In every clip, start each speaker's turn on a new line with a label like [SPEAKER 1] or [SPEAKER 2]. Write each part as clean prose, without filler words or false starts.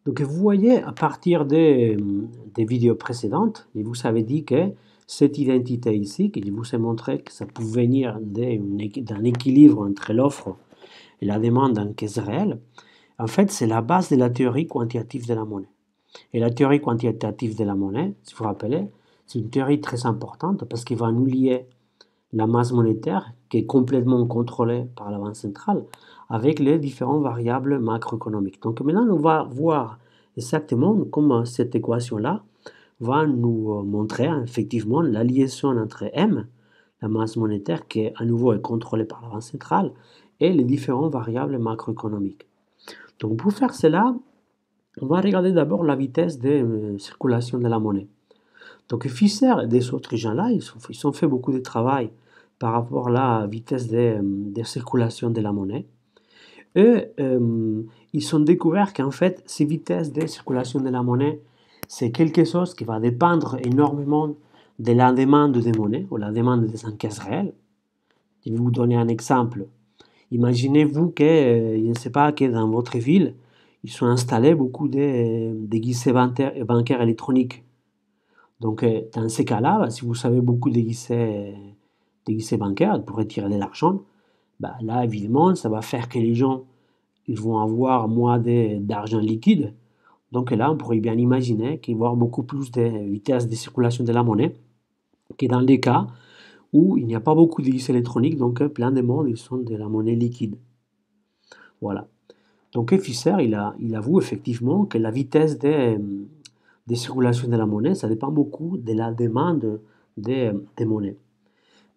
[SPEAKER 1] Donc vous voyez, à partir des vidéos précédentes, je vous avais dit que cette identité ici, que je vous ai montré que ça pouvait venir d'un équilibre entre l'offre et la demande en caisse réelle, en fait, c'est la base de la théorie quantitative de la monnaie. Et la théorie quantitative de la monnaie, si vous vous rappelez, c'est une théorie très importante parce qu'il va nous lier la masse monétaire, qui est complètement contrôlée par la Banque centrale, avec les différentes variables macroéconomiques. Donc maintenant, on va voir exactement comment cette équation-là va nous montrer effectivement la liaison entre M, la masse monétaire, qui à nouveau est contrôlée par la Banque centrale, et les différentes variables macroéconomiques. Donc pour faire cela, on va regarder d'abord la vitesse de circulation de la monnaie. Donc Fischer et des autres gens-là, ils ont fait beaucoup de travail par rapport à la vitesse de circulation de la monnaie. Et ils ont découvert qu'en fait, ces vitesses de circulation de la monnaie, c'est quelque chose qui va dépendre énormément de la demande des monnaies ou la demande des encaisses réelles. Je vais vous donner un exemple. Imaginez-vous que, je ne sais pas, que dans votre ville, ils sont installés beaucoup de guichets bancaires électroniques. Donc, dans ces cas-là, si vous avez beaucoup de guichets bancaires pour retirer de l'argent, bah, là, évidemment, ça va faire que les gens ils vont avoir moins d'argent liquide. Donc là, on pourrait bien imaginer qu'il va y avoir beaucoup plus de vitesse de circulation de la monnaie que dans les cas où il n'y a pas beaucoup de guichets électroniques, donc plein de monde, ils sont de la monnaie liquide. Voilà. Donc Fischer, il avoue effectivement que la vitesse de circulation de la monnaie, ça dépend beaucoup de la demande des monnaies.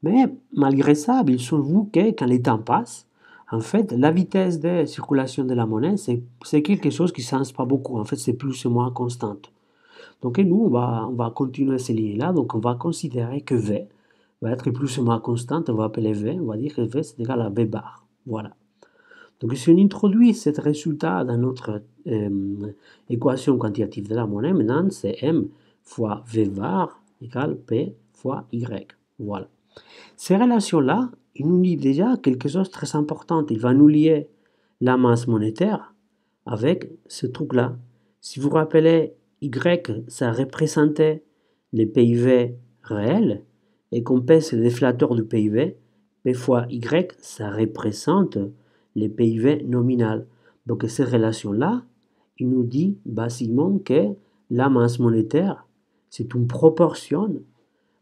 [SPEAKER 1] Mais malgré ça, il s'avoue que quand le temps passe, en fait, la vitesse de circulation de la monnaie, c'est quelque chose qui ne change pas beaucoup. En fait, c'est plus ou moins constante. Donc, et nous, on va continuer ces lignes-là. Donc, on va considérer que V va être plus ou moins constante. On va appeler V. On va dire que V, c'est égal à V bar. Voilà. Donc, si on introduit ce résultat dans notre équation quantitative de la monnaie, maintenant, c'est M fois V bar égale P fois Y. Voilà. Ces relations-là, ils nous lient déjà quelque chose de très important. Il va nous lier la masse monétaire avec ce truc-là. Si vous vous rappelez, Y, ça représentait le PIB réel, et qu'on pèse le déflateur du PIB, P fois Y, ça représente le PIB nominal. Donc cette relation-là, il nous dit basiquement que la masse monétaire, c'est une proportion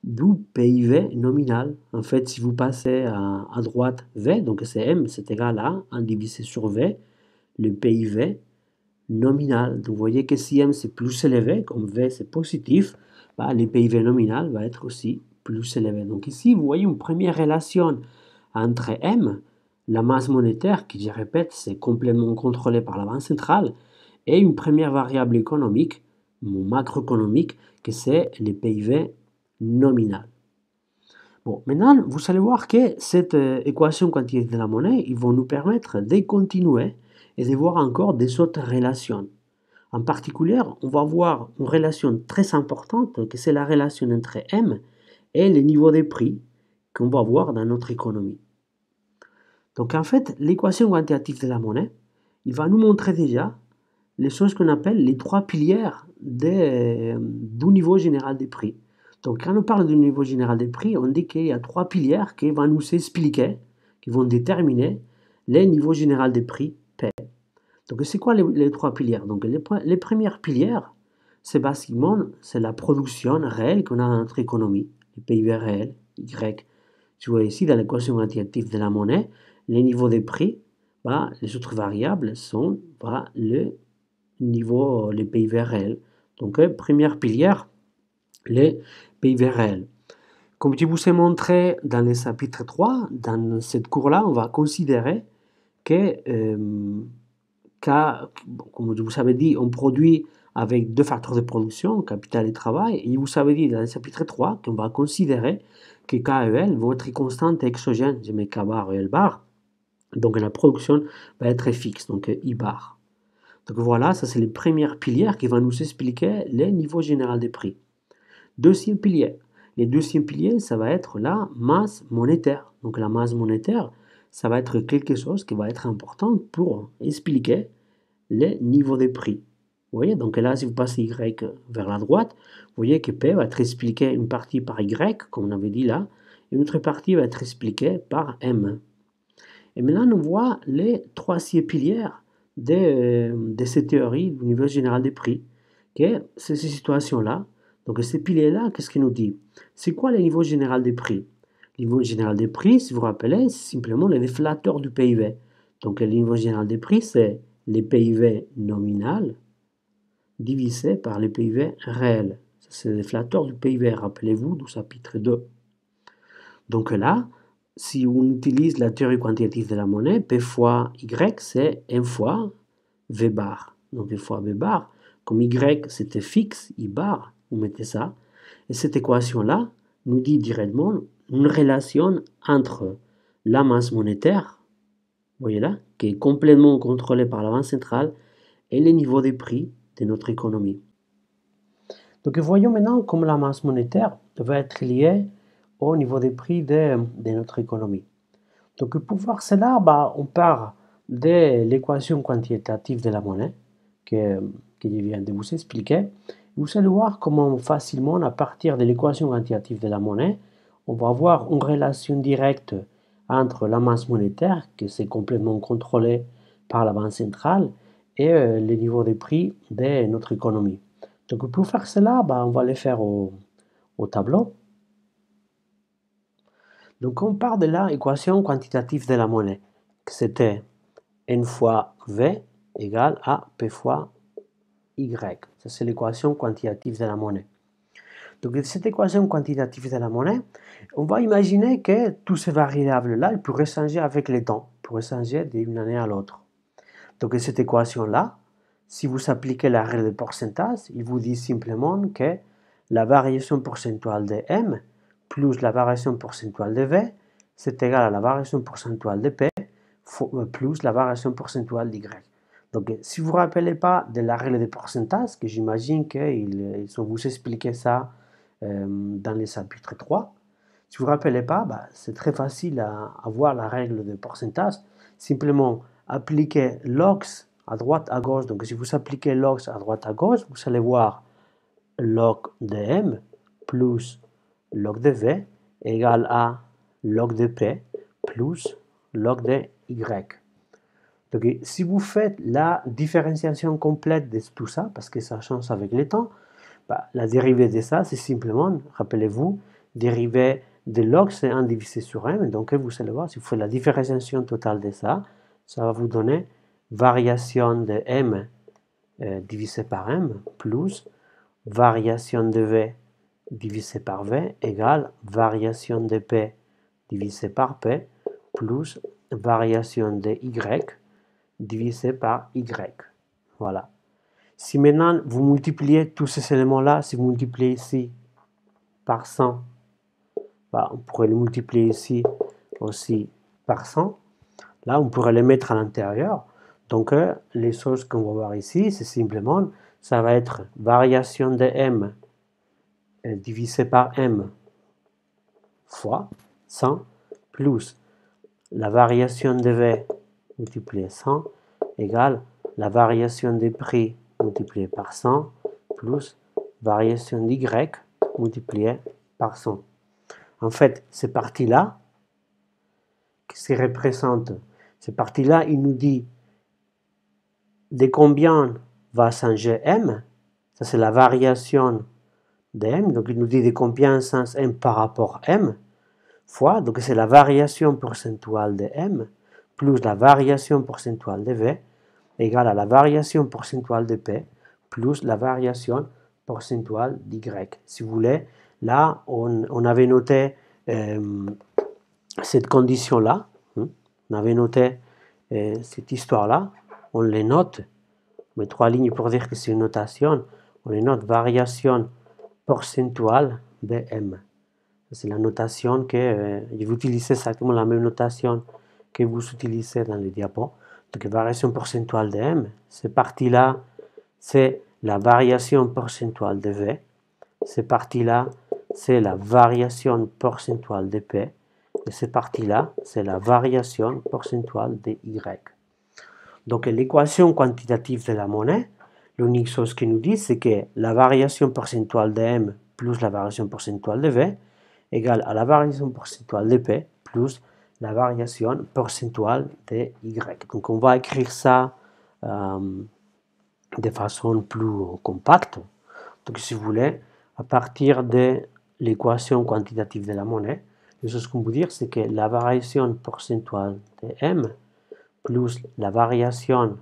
[SPEAKER 1] du PIB nominal. En fait, si vous passez à droite V, donc c'est M, c'est égal à 1 divisé sur V, le PIB nominal. Donc vous voyez que si M c'est plus élevé, comme V c'est positif, bah, le PIB nominal va être aussi plus élevé. Donc ici, vous voyez une première relation entre M, la masse monétaire, qui je répète, c'est complètement contrôlé par la Banque centrale, et une première variable économique, ou macroéconomique, que c'est le PIB nominal. Bon, maintenant, vous allez voir que cette équation quantitative de la monnaie, ils vont nous permettre de continuer et de voir encore des autres relations. En particulier, on va voir une relation très importante, que c'est la relation entre M et le niveau des prix qu'on va voir dans notre économie. Donc en fait, l'équation quantitative de la monnaie, il va nous montrer déjà les choses qu'on appelle les trois piliers du niveau général des prix. Donc quand on parle du niveau général des prix, on dit qu'il y a trois piliers qui vont nous expliquer, qui vont déterminer le niveau général des prix P. Donc c'est quoi les trois piliers? Donc les premiers piliers, c'est basiquement c'est la production réelle qu'on a dans notre économie, le PIB réel, Y. Tu vois ici dans l'équation quantitative de la monnaie, les niveaux des prix, bah, les autres variables sont bah, le niveau, les PIB réels. Donc, première pilière, les PIB réels. Comme je vous ai montré dans le chapitre 3, dans cette cours-là, on va considérer que, comme je vous avais dit, on produit avec deux facteurs de production, capital et travail, et je vous avais dit dans le chapitre 3 qu'on va considérer que K et L vont être constantes et exogènes, je mets K bar et L bar, donc la production va être fixe, donc I bar. Donc voilà, ça c'est les premières piliers qui vont nous expliquer les niveaux généraux des prix. Deuxième pilier. Les deuxième pilier, ça va être la masse monétaire. Donc la masse monétaire, ça va être quelque chose qui va être important pour expliquer les niveaux des prix. Vous voyez, donc là, si vous passez Y vers la droite, vous voyez que P va être expliqué une partie par Y, comme on avait dit là, et une autre partie va être expliquée par M. Et maintenant, on voit les trois piliers de cette théorie du niveau général des prix, que c'est ces situations-là. Donc, ces piliers-là, qu'est-ce qu'il nous dit? C'est quoi le niveau général des prix? Le niveau général des prix, si vous vous rappelez, c'est simplement le déflateur du PIB. Donc, le niveau général des prix, c'est le PIB nominal divisé par le PIB réel. C'est le déflateur du PIB, rappelez-vous, du chapitre 2. Donc là, si on utilise la théorie quantitative de la monnaie, P fois Y, c'est 1 fois V bar. Donc 1 fois V bar, comme Y c'était fixe, I bar, vous mettez ça. Et cette équation-là nous dit directement une relation entre la masse monétaire, vous voyez là, qui est complètement contrôlée par la banque centrale, et les niveaux des prix de notre économie. Donc voyons maintenant comment la masse monétaire va être liée au niveau des prix de notre économie. Donc pour voir cela, on part de l'équation quantitative de la monnaie que je viens de vous expliquer. Vous allez voir comment facilement, à partir de l'équation quantitative de la monnaie, on va avoir une relation directe entre la masse monétaire, qui est complètement contrôlée par la banque centrale, et le niveau des prix de notre économie. Donc pour faire cela, on va le faire au tableau. Donc on part de l'équation quantitative de la monnaie, que c'était N fois V égale à P fois Y. Ça, c'est l'équation quantitative de la monnaie. Donc, de cette équation quantitative de la monnaie, on va imaginer que tous ces variables-là, elles pourraient changer avec le temps, pourraient changer d'une année à l'autre. Donc, cette équation-là, si vous appliquez la règle de pourcentage, il vous dit simplement que la variation pourcentuale de M plus la variation pourcentuale de V, c'est égal à la variation pourcentuale de P plus la variation pourcentuale d'Y. Donc, si vous ne vous rappelez pas de la règle de pourcentage, que j'imagine qu'ils ont vous expliqué ça dans le chapitre 3, si vous ne vous rappelez pas, c'est très facile à avoir la règle de pourcentage. Simplement, appliquer log à droite à gauche. Donc, si vous appliquez log à droite à gauche, vous allez voir log de M plus log de V égale à log de P plus log de Y. Donc, si vous faites la différenciation complète de tout ça, parce que ça change avec le temps, la dérivée de ça, c'est simplement, rappelez-vous, dérivée de log, c'est 1 divisé sur M. Donc, vous allez voir, si vous faites la différenciation totale de ça, ça va vous donner variation de M divisé par M plus variation de V divisé par V égale variation de P divisé par P plus variation de Y divisé par Y. Voilà. Si maintenant vous multipliez tous ces éléments-là, si vous multipliez ici par 100, on pourrait le multiplier ici aussi par 100. Là, on pourrait les mettre à l'intérieur. Donc, les choses qu'on va voir ici, c'est simplement, ça va être variation de M divisé par M fois 100 plus la variation de V multiplié 100 égale la variation des prix multiplié par 100 plus variation d'Y multiplié par 100. En fait, ces parties-là, qu'est-ce qui représente? Ces parties-là, il nous dit de combien va changer M. Ça, c'est la variation de M. Donc, il nous dit de combien change M par rapport à M fois, donc c'est la variation pourcentuale de M plus la variation pourcentuale de V égale à la variation pourcentuale de P plus la variation pourcentuale d'Y. Si vous voulez, là, on avait noté cette condition-là, on avait noté cette histoire-là, on les note, on met 3 lignes pour dire que c'est une notation, on les note variation pourcentuale de M. C'est la notation que je vais utiliser exactement la même notation que vous utilisez dans les diapos. Donc, variation pourcentuale de M, cette partie-là, c'est la variation pourcentuale de V. Cette partie-là, c'est la variation pourcentuale de P. Et cette partie-là, c'est la variation pourcentuale de Y. Donc, l'équation quantitative de la monnaie L'unique chose qu'il nous dit, c'est que la variation percentuale de M plus la variation percentuale de V égale à la variation percentuale de P plus la variation percentuale de Y. Donc on va écrire ça de façon plus compacte. Donc si vous voulez, à partir de l'équation quantitative de la monnaie, la chose qu'on peut dire, c'est que la variation percentuale de M plus la variation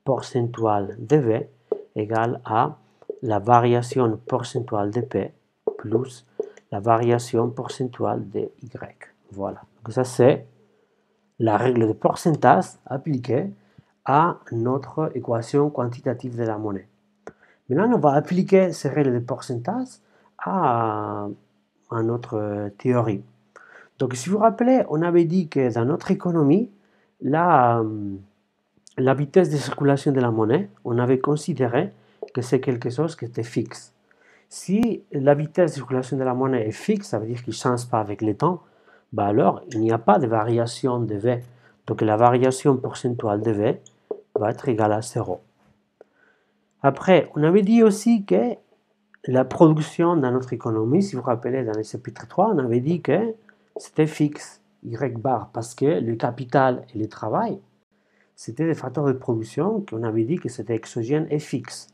[SPEAKER 1] percentuale de V égale à la variation percentuale de P plus la variation percentuale de Y. Voilà. Donc ça, c'est la règle de pourcentage appliquée à notre équation quantitative de la monnaie. Maintenant, on va appliquer ces règles de pourcentage à notre théorie. Donc, si vous vous rappelez, on avait dit que dans notre économie, la vitesse de circulation de la monnaie, on avait considéré que c'est quelque chose qui était fixe. Si la vitesse de circulation de la monnaie est fixe, ça veut dire qu'il ne change pas avec le temps, bah alors il n'y a pas de variation de V. Donc la variation percentuale de V va être égale à 0. Après, on avait dit aussi que la production dans notre économie, si vous vous rappelez dans le chapitre 3, on avait dit que c'était fixe, Y bar, parce que le capital et le travail, c'était des facteurs de production qu'on avait dit que c'était exogène et fixe.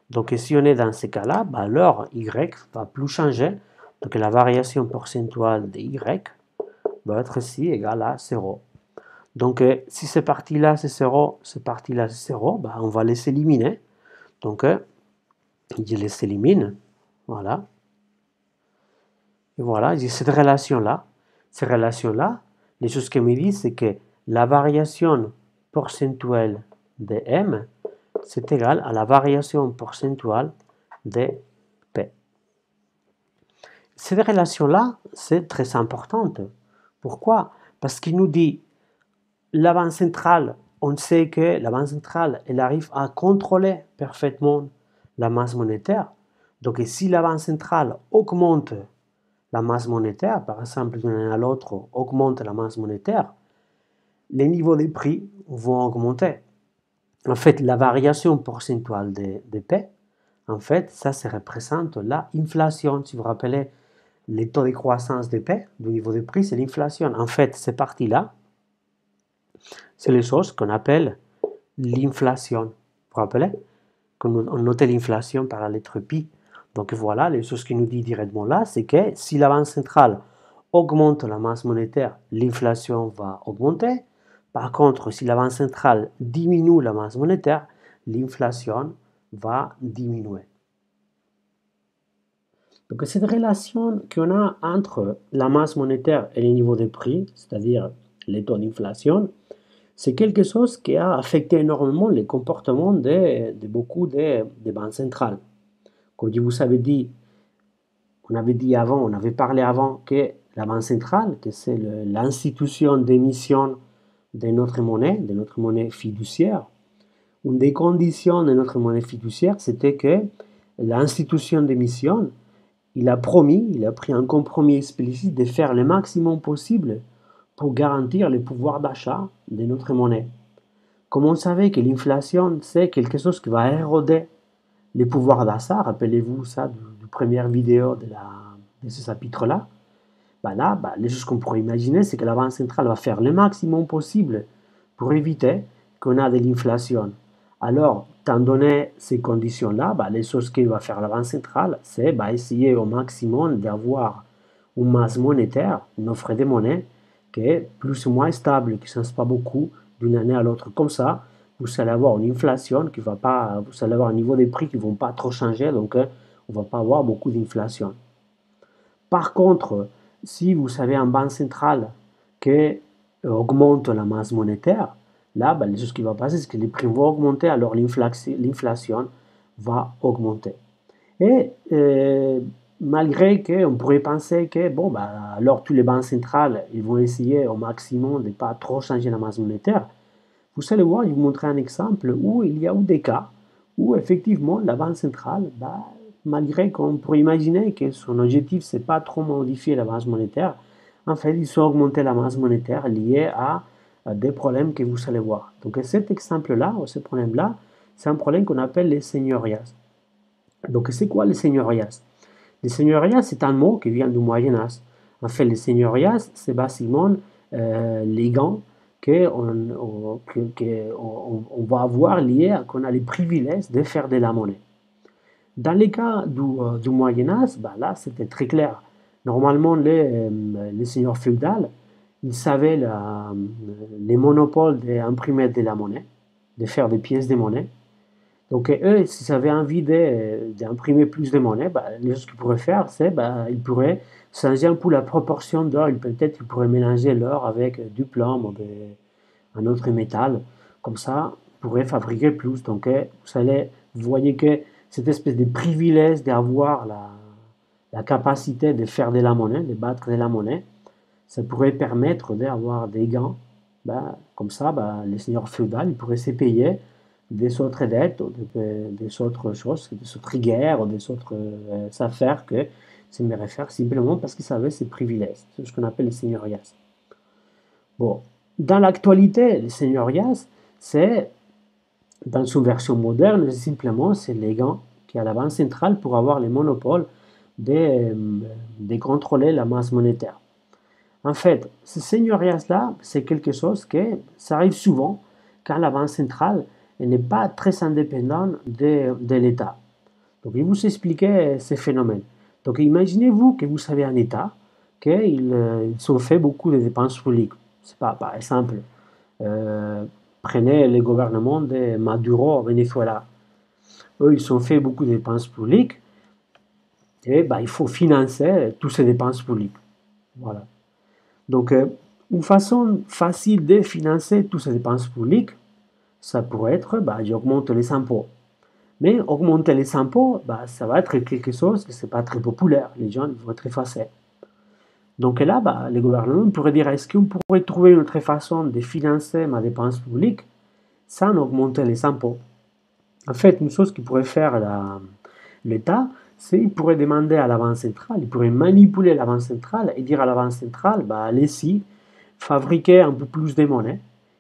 [SPEAKER 1] Donc si on est dans ce cas-là, bah alors Y ne va plus changer. Donc la variation percentuale de Y va être ici égale à 0. Donc si cette partie-là c'est 0, cette partie-là c'est 0, bah, on va les éliminer. Donc je les élimine. Voilà. Et voilà, j'ai cette relation-là. Cette relation-là, les choses qu'elle me dit, c'est que la variation percentuelle de M, c'est égal à la variation percentuale de P. Cette relation-là, c'est très importante. Pourquoi? Parce qu'il nous dit, la banque centrale, on sait que la banque centrale, elle arrive à contrôler parfaitement la masse monétaire. Donc si la banque centrale augmente la masse monétaire, par exemple d'une année à l'autre, augmente la masse monétaire, les niveaux des prix vont augmenter. En fait, la variation percentuale de P, en fait, ça représente l'inflation. Si vous vous rappelez, les taux de croissance de P, du niveau des prix, c'est l'inflation. En fait, ces parties-là, c'est les choses qu'on appelle l'inflation. Vous vous rappelez qu'on notait l'inflation par la lettre pi. Donc voilà, les choses qui nous dit directement là, c'est que si la banque centrale augmente la masse monétaire, l'inflation va augmenter. Par contre, si la banque centrale diminue la masse monétaire, l'inflation va diminuer. Donc cette relation qu'on a entre la masse monétaire et le niveau des prix, c'est-à-dire les taux d'inflation, c'est quelque chose qui a affecté énormément les comportements de beaucoup de banques centrales. Comme je vous avais dit, on avait parlé avant que la banque centrale, que c'est l'institution d'émission de notre monnaie fiduciaire, une des conditions de notre monnaie fiduciaire, c'était que l'institution d'émission, il a pris un compromis explicite de faire le maximum possible pour garantir le pouvoir d'achat de notre monnaie. Comme on savait que l'inflation, c'est quelque chose qui va éroder le pouvoir d'achat, rappelez-vous ça du première vidéo de ce chapitre-là, les choses qu'on pourrait imaginer, c'est que la Banque centrale va faire le maximum possible pour éviter qu'on ait de l'inflation. Alors, étant donné ces conditions-là, les choses que va faire la Banque centrale, c'est essayer au maximum d'avoir une masse monétaire, une offre de monnaie, qui est plus ou moins stable, qui ne change pas beaucoup d'une année à l'autre. Comme ça, vous allez avoir une inflation qui va pas, vous allez avoir un niveau des prix qui ne vont pas trop changer, donc on ne va pas avoir beaucoup d'inflation. Par contre, si vous avez une banque centrale qui augmente la masse monétaire, là, les choses qui vont passer, c'est que les prix vont augmenter, alors l'inflation va augmenter. Et malgré qu'on pourrait penser que, alors tous les banques centrales, ils vont essayer au maximum de ne pas trop changer la masse monétaire, vous allez voir, je vais vous montrer un exemple où il y a eu des cas où effectivement la banque centrale, malgré qu'on pourrait imaginer que son objectif c'est pas trop modifier la masse monétaire, en fait ils ont augmenté la masse monétaire liée à des problèmes que vous allez voir. Donc cet exemple-là, ou ce problème-là, c'est un problème qu'on appelle les señorías. Donc, c'est quoi les señorías? Les señorías, c'est un mot qui vient du Moyen Âge. En fait, les señorías, c'est basiquement les gants qu'on va avoir liés à qu'on a les privilèges de faire de la monnaie. Dans les cas du Moyen Âge, bah là, c'était très clair. Normalement, les seigneurs féodaux, ils savaient les monopoles d'imprimer de la monnaie, de faire des pièces de monnaie. Donc, eux, s'ils avaient envie d'imprimer plus de monnaie, bah, les choses qu'ils pourraient faire, c'est bah, ils pourraient changer un peu la proportion d'or. Peut-être qu'ils pourraient mélanger l'or avec du plomb ou un autre métal. Comme ça, ils pourraient fabriquer plus. Donc, vous voyez que cette espèce de privilège d'avoir la capacité de faire de la monnaie, de battre de la monnaie, ça pourrait permettre d'avoir des gains. Ben, comme ça, ben, les seigneurs féodaux ils pourraient se payer des autres dettes, des autres choses, des autres guerres, des autres affaires que s'aimeraient faire simplement parce qu'ils avaient ces privilèges. C'est ce qu'on appelle les seigneurias. Bon, dans l'actualité, les seigneurias, c'est, dans une version moderne, simplement, c'est les gants qui à la banque centrale pour avoir les monopoles de contrôler la masse monétaire. En fait, ces seigneurias-là, c'est quelque chose que ça arrive souvent quand la banque centrale n'est pas très indépendante de l'État. Donc, je vais vous expliquer ces phénomènes. Donc, imaginez-vous que vous avez un État qu'ils ont fait beaucoup de dépenses publiques. C'est pas, par exemple, euh, prenez le gouvernement de Maduro au Venezuela. Eux, ils ont fait beaucoup de dépenses publiques et bah, il faut financer toutes ces dépenses publiques. Voilà. Donc, une façon facile de financer toutes ces dépenses publiques, ça pourrait être, bah, j'augmente les impôts. Mais augmenter les impôts, bah, ça va être quelque chose que ce n'est pas très populaire. Les gens vont être effacés. Donc là, bah, le gouvernement pourrait dire, est-ce qu'on pourrait trouver une autre façon de financer ma dépense publique sans augmenter les impôts? En fait, une chose qu'il pourrait faire l'État, c'est qu'il pourrait demander à la Banque centrale, il pourrait manipuler la Banque centrale et dire à la Banque centrale, bah, allez-y, fabriquer un peu plus de monnaie,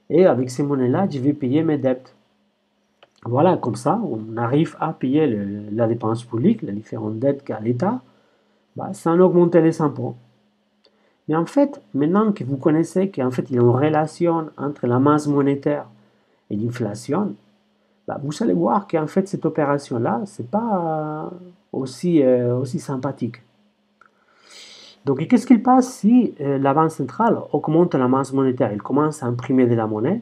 [SPEAKER 1] et avec ces monnaies-là, je vais payer mes dettes. Voilà, comme ça, on arrive à payer la dépense publique, les différentes dettes qu'a l'État, bah, sans augmenter les impôts. Mais en fait, maintenant que vous connaissez qu'en fait, il y a une relation entre la masse monétaire et l'inflation, bah, vous allez voir qu'en fait, cette opération-là, c'est pas aussi sympathique. Donc, qu'est-ce qu'il passe si la Banque centrale augmente la masse monétaire? Il commence à imprimer de la monnaie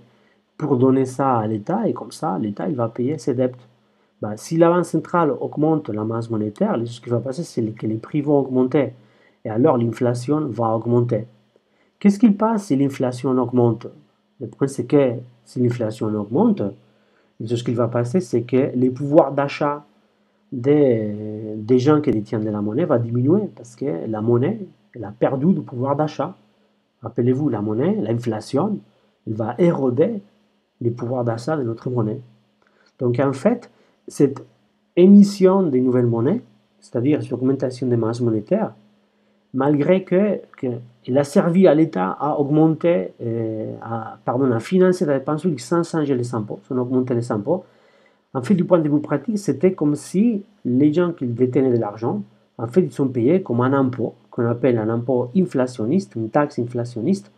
[SPEAKER 1] pour donner ça à l'État et comme ça, l'État il va payer ses dettes. Bah, si la Banque centrale augmente la masse monétaire, ce qui va passer, c'est que les prix vont augmenter et alors l'inflation va augmenter. Qu'est-ce qu'il passe si l'inflation augmente? Le problème, c'est que si l'inflation augmente, ce qui va passer, c'est que les pouvoirs d'achat des gens qui détiennent de la monnaie va diminuer parce que la monnaie, elle a perdu du pouvoir d'achat. Rappelez-vous, la monnaie, l'inflation, elle va éroder les pouvoirs d'achat de notre monnaie. Donc en fait, cette émission de nouvelles monnaies, c'est-à-dire cette augmentation des masses monétaires, malgré qu'elle a servi à l'État à augmenter, à financer la dépense publique sans changer les impôts, sans augmenter les impôts, en fait, du point de vue pratique, c'était comme si les gens qui détenaient de l'argent, en fait, ils sont payés comme un impôt, qu'on appelle un impôt inflationniste, une taxe inflationniste,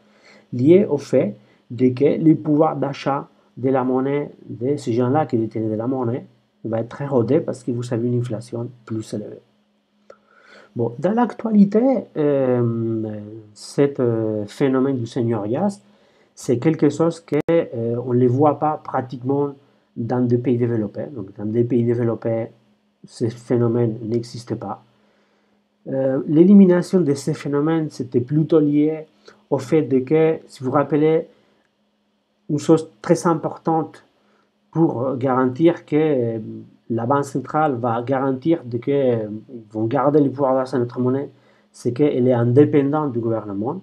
[SPEAKER 1] liée au fait que les pouvoirs d'achat de la monnaie de ces gens-là qui détenaient de la monnaie va être érodé parce que vous avez une inflation plus élevée. Bon, dans l'actualité, ce phénomène du seigneuriat, c'est quelque chose qu'on ne le voit pas pratiquement dans des pays développés. Donc, dans des pays développés, ce phénomène n'existe pas. L'élimination de ces phénomènes, c'était plutôt lié au fait que, si vous vous rappelez, une chose très importante pour garantir que la Banque centrale va garantir qu'ils vont garder le pouvoir d'achat de notre monnaie, c'est qu'elle est indépendante du gouvernement.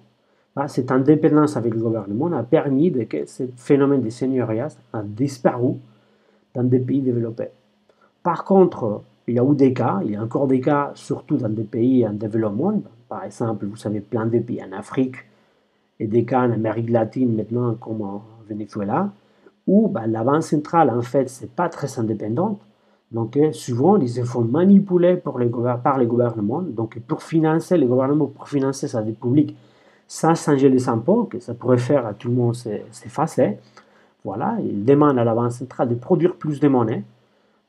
[SPEAKER 1] Cette indépendance avec le gouvernement a permis que ce phénomène de seigneuriat a disparu dans des pays développés. Par contre, il y a eu des cas, il y a encore des cas, surtout dans des pays en développement. Par exemple, vous savez, plein de pays en Afrique et des cas en Amérique latine maintenant, comme en Venezuela, où bah, la banque centrale, en fait, c'est pas très indépendante. Donc, souvent, ils se font manipuler par les gouvernements. Donc, pour financer les gouvernements, pour financer sa dette publique, sans changer les impôts, que ça pourrait faire à tout le monde s'effacer. Voilà, ils demandent à la banque centrale de produire plus de monnaie.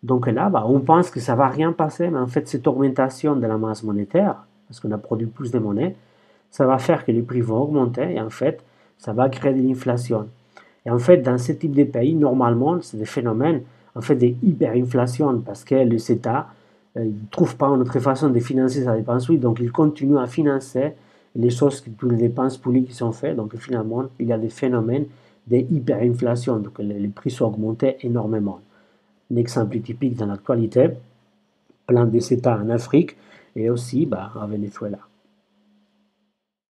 [SPEAKER 1] Donc là, bah, on pense que ça ne va rien passer, mais en fait, cette augmentation de la masse monétaire, parce qu'on a produit plus de monnaie, ça va faire que les prix vont augmenter et en fait, ça va créer de l'inflation. Et en fait, dans ce type de pays, normalement, c'est des phénomènes en fait de hyperinflation parce que les États ne trouvent pas une autre façon de financer sa dépense publique, donc ils continuent à financer les choses, toutes les dépenses publiques qui sont faites. Donc finalement, il y a des phénomènes de hyperinflation, donc les prix sont augmentés énormément. Un exemple typique dans l'actualité, plein des États en Afrique et aussi bah, à Venezuela.